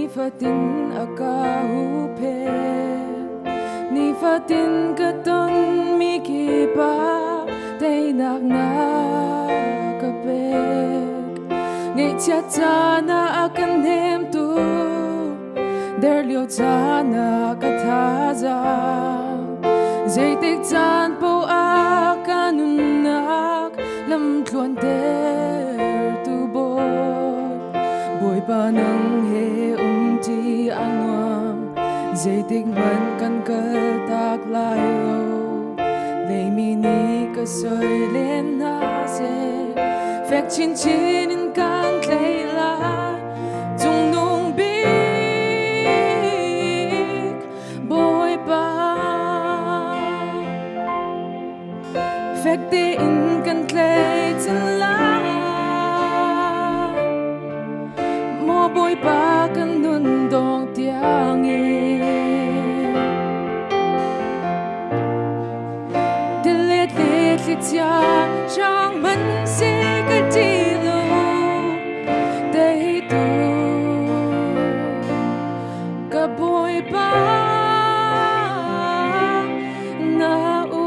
ni fatin akahupe ni fatin katon mi kipa tay nak na kapek ngay chia cha na akan hem tu der liu cha na kathaza dây tích chan po akan nak lam thuan der tu boy pa nang he ti anwam dây tích ban kan kal tak lai lo lei mi ni ka soi len na se phek chin chin in kan klei la tung nung big boy pa phek te in kan klei chan la mo boy pa kan nun dong tiang e dilet let chia chang man se ka ti lo dei tu ka boy pa na u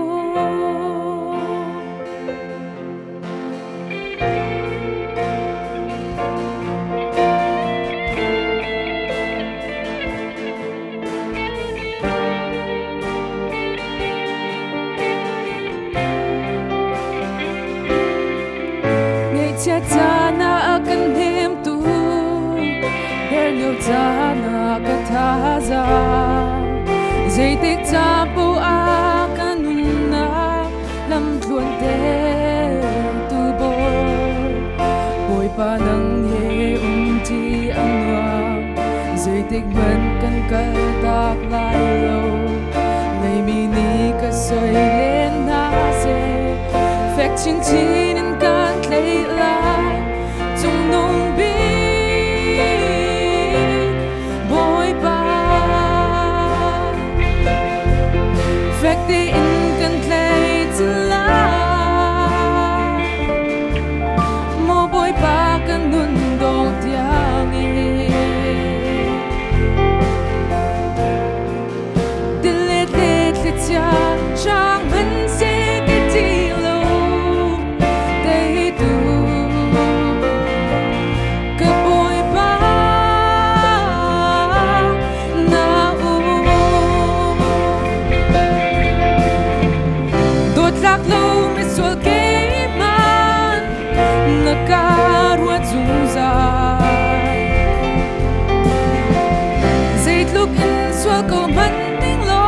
chia cha na akan hem tu der liu cha na kathaza dây tích cha po akan na lam thuan te tu boy pa nang he ti anwam dây tích ban kan kal tak lai lo lei mi ni ka soi len na se phek chin chin in kan klei lai tung nung big boy pa phek te in kan klei chan la mo boy pa kan nun dong tiang e dilet let chia chang man se ka ti lo dei tu ka boy pa na u dot lak lo me sol ke man na karwa zunza zait luk in swal ko man ning lo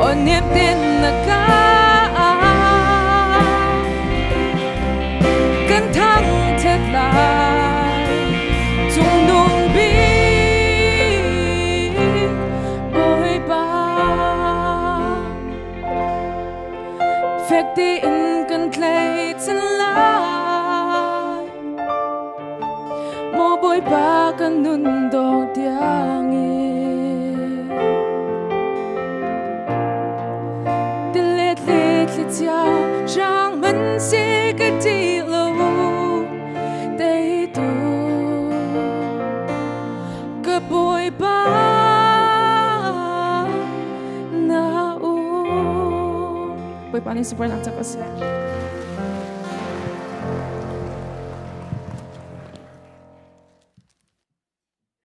on nem ten na ka kan thang thet lai tung nung big boy pa phek te in kan klei chan lai mo boy pa kan nun dong tiang e dilet let chia chang man se ka ti lo dei tu ka boy pa na u boy pa ni super lang sa kasi